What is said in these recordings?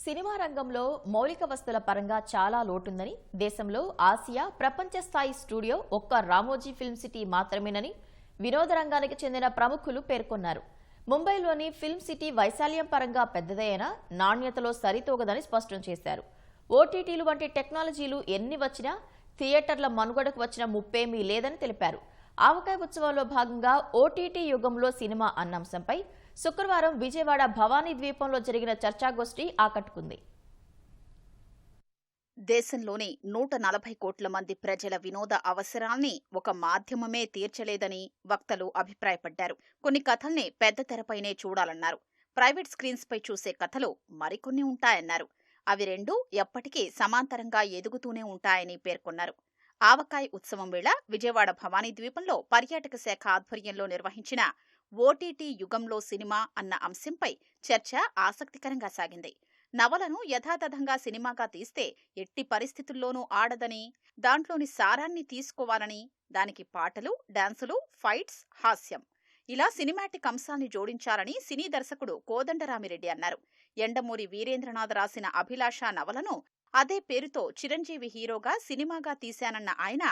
Cinema రంగంలో మౌలిక వస్తువుల పరంగా చాలా లోటుందని, దేశంలో ఆసియా ప్రపంచ స్థాయి స్టూడియో ఒక్క రామోజీ ఫిల్మ్ సిటీ మాత్రమేనని వినోద రంగానికి చెందిన ప్రముఖులు పేర్కొన్నారు. ముంబైలోని ఫిల్మ్ సిటీ వైశాల్యం పరంగా పెద్దదైనా నాణ్యతలో సరితూగదని స్పష్టం చేశారు. ఓటీటీలు వంటి టెక్నాలజీలు ఎన్ని వచ్చినా థియేటర్ల మనుగడకు వచ్చిన ముప్పేమీ లేదని తెలిపారు. ఆవకాయ ఉత్సవంలో భాగంగా ఓటీటీ యుగంలో సినిమా అన్న అంశంపై శుక్రవారం విజయవాడ భవానీ ద్వీపంలో జరిగిన చర్చాగోష్ఠి ఆకట్టుకుంది. దేశంలోని 140 కోట్ల మంది ప్రజల వినోద అవసరాల్ని ఒక మాధ్యమమే తీర్చలేదని వక్తలు అభిప్రాయపడ్డారు. కొన్ని కథల్ని పెద్ద తెరపైనే చూడాలన్నారు. ప్రైవేట్ స్క్రీన్స్ పై చూసే కథలు మరికొన్ని ఉంటాయన్నారు. అవి రెండూ ఎప్పటికీ సమాంతరంగా ఎదుగుతూనే ఉంటాయని పేర్కొన్నారు. ఆవకాయ ఉత్సవం వేళ విజయవాడ భవానీ ద్వీపంలో పర్యాటక శాఖ ఆధ్వర్యంలో నిర్వహించిన ఓటీటీ యుగంలో సినిమా అన్న అంశంపై చర్చ ఆసక్తికరంగా సాగింది. నవలను యథాతథంగా సినిమాగా తీస్తే ఎట్టి పరిస్థితుల్లోనూ ఆడదని, దాంట్లోని సారాన్ని తీసుకోవాలని, దానికి పాటలు, డాన్సులు, ఫైట్స్, హాస్యం ఇలా సినిమాటిక్ అంశాల్ని జోడించాలని సినీ దర్శకుడు కోదండరామిరెడ్డి అన్నారు. యండమూరి వీరేంద్రనాథ్ రాసిన అభిలాష నవలను అదే పేరుతో చిరంజీవి హీరోగా సినిమాగా తీశానన్న ఆయన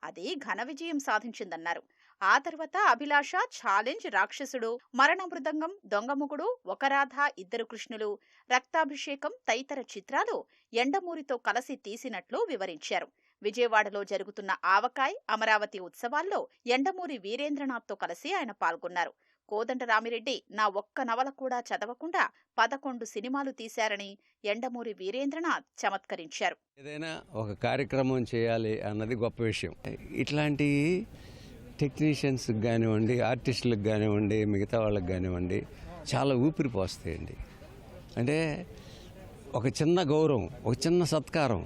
అది ఘన విజయం సాధించిందన్నారు. ఆ తర్వాత అభిలాష, ఛాలెంజ్, రాక్షసుడు, మరణ మృదంగం, దొంగముగుడు, ఒక రాధ, ఇద్దరు కృష్ణులు, రక్తాభిషేకం తదితర చిత్రాలు యండమూరితో కలిసి తీసినట్లు వివరించారు. విజయవాడలో జరుగుతున్న ఆవకాయ్, అమరావతి ఉత్సవాల్లో యండమూరి వీరేంద్రనాథ్తో కలిసి ఆయన పాల్గొన్నారు. కోదండరామిరెడ్డి నా ఒక్క నవల కూడా చదవకుండా 11 సినిమాలు తీశారని యండమూరి వీరేంద్రనాథ్ చమత్కరించారు. ఏదైనా ఒక కార్యక్రమం చేయాలి అన్నది గొప్ప విషయం. ఇట్లాంటి టెక్నీషియన్స్కి కానివ్వండి, ఆర్టిస్టులకు కానివ్వండి, మిగతా వాళ్ళకి కానివ్వండి చాలా ఊపిరి పోస్తాయండి. అంటే ఒక చిన్న గౌరవం, ఒక చిన్న సత్కారం,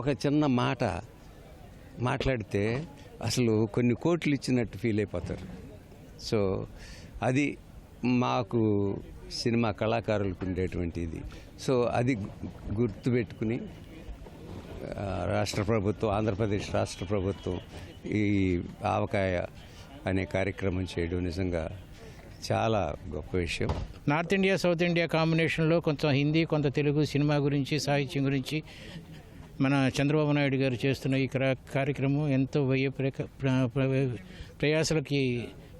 ఒక చిన్న మాట మాట్లాడితే అసలు కొన్ని కోట్లు ఇచ్చినట్టు ఫీల్ అయిపోతారు. సో అది మాకు సినిమా కళాకారులకు ఉండేటువంటి ఇది. సో అది గుర్తుపెట్టుకుని రాష్ట్ర ప్రభుత్వం, ఆంధ్రప్రదేశ్ రాష్ట్ర ప్రభుత్వం ఈ ఆవకాయ అనే కార్యక్రమం చేయడం నిజంగా చాలా గొప్ప విషయం. నార్త్ ఇండియా, సౌత్ ఇండియా కాంబినేషన్లో కొంత హిందీ, కొంత తెలుగు సినిమా గురించి, సాహిత్యం గురించి మన చంద్రబాబు నాయుడు గారు చేస్తున్న ఈ కార్యక్రమం ఎంతో ప్రయాసలకి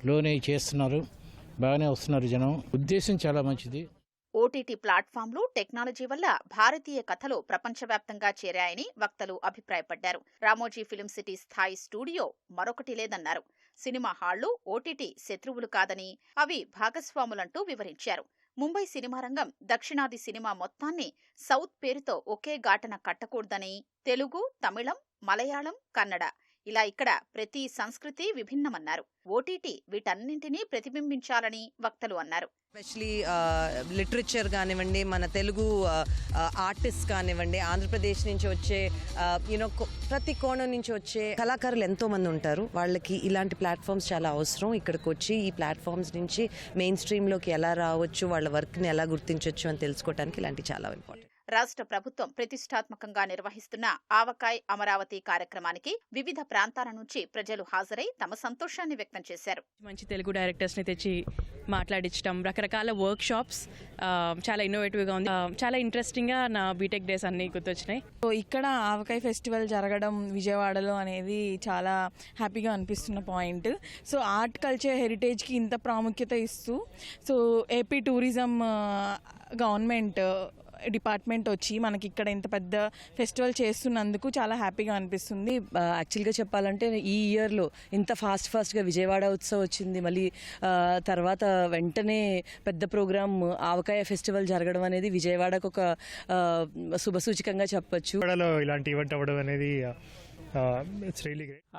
లోనే చేస్తున్నారు. బాగానే వస్తున్నారు జనం. ఉద్దేశం చాలా మంచిది. ఓటీటీ ప్లాట్ఫామ్లు, టెక్నాలజీ వల్ల భారతీయ కథలు ప్రపంచవ్యాప్తంగా చేరాయని వక్తలు అభిప్రాయపడ్డారు. రామోజీ ఫిల్మ్ సిటీ స్థాయి స్టూడియో మరొకటి లేదన్నారు. సినిమా హాళ్లు ఓటీటీ శత్రువులు కాదని, అవి భాగస్వాములంటూ వివరించారు. ముంబై సినిమా రంగం దక్షిణాది సినిమా మొత్తాన్ని సౌత్ పేరుతో ఒకే ఘాటన కట్టకూడదని, తెలుగు, తమిళం, మలయాళం, కన్నడ ఇలా ఇక్కడ ప్రతి సంస్కృతి విభిన్నమన్నారు. ఓటీటీ వీటన్నింటినీ ప్రతిబింబించాలని వక్తలు అన్నారు. ఎస్పెషలీ లిటరేచర్ కానివ్వండి, మన తెలుగు ఆర్టిస్ట్ కానివ్వండి, ఆంధ్రప్రదేశ్ నుంచి వచ్చే ప్రతి కోణం నుంచి వచ్చే కళాకారులు ఎంతోమంది ఉంటారు. వాళ్ళకి ఇలాంటి ప్లాట్ఫామ్స్ చాలా అవసరం. ఇక్కడికి వచ్చి ఈ ప్లాట్ఫామ్స్ నుంచి మెయిన్ స్ట్రీమ్లోకి ఎలా రావచ్చు, వాళ్ళ వర్క్ని ఎలా గుర్తించవచ్చు అని తెలుసుకోవడానికి ఇలాంటి చాలా ఇంపార్టెంట్. రాష్ట్ర ప్రభుత్వం ప్రతిష్టాత్మకంగా నిర్వహిస్తున్న ఆవకాయ్, అమరావతి కార్యక్రమానికి వివిధ ప్రాంతాల నుంచి ప్రజలు హాజరై తమ సంతోషాన్ని వ్యక్తం చేశారు. మంచి తెలుగు డైరెక్టర్స్ని తెచ్చి మాట్లాడించడం, రకరకాల వర్క్ షాప్స్ చాలా ఇన్నోవేటివ్గా ఉంది. చాలా ఇంట్రెస్టింగ్గా నా బీటెక్ డేస్ అన్ని గుర్తొచ్చినాయి. ఇక్కడ ఆవకాయ్ ఫెస్టివల్ జరగడం విజయవాడలో అనేది చాలా హ్యాపీగా అనిపిస్తున్న పాయింట్. సో ఆర్ట్, కల్చర్, హెరిటేజ్కి ఇంత ప్రాముఖ్యత ఇస్తూ so AP tourism government department వచ్చి మనకి ఇక్కడ ఇంత పెద్ద ఫెస్టివల్ చేస్తున్నందుకు చాలా హ్యాపీగా అనిపిస్తుంది. యాక్చువల్గా చెప్పాలంటే ఈ ఇయర్లో ఇంత ఫాస్ట్గా విజయవాడ ఉత్సవం వచ్చింది. మళ్ళీ తర్వాత వెంటనే పెద్ద ప్రోగ్రామ్ ఆవకాయ ఫెస్టివల్ జరగడం అనేది విజయవాడకు ఒక శుభసూచకంగా చెప్పొచ్చు. ఇలాంటి ఈవెంట్ అవ్వడం అనేది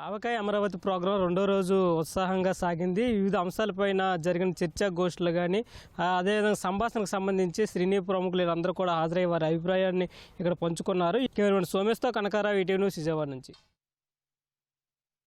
ఆవకాయ అమరావతి ప్రోగ్రాం రెండో రోజు ఉత్సాహంగా సాగింది. వివిధ అంశాలపైన జరిగిన చర్చా గోష్ఠులు కానీ, అదేవిధంగా సంభాషణకు సంబంధించి సినీ ప్రముఖులు అందరూ కూడా హాజరై వారి అభిప్రాయాన్ని ఇక్కడ పంచుకున్నారు. సోమేశ్తో కనకారావు, ఈటీవీ న్యూస్, విజయవాడ నుంచి.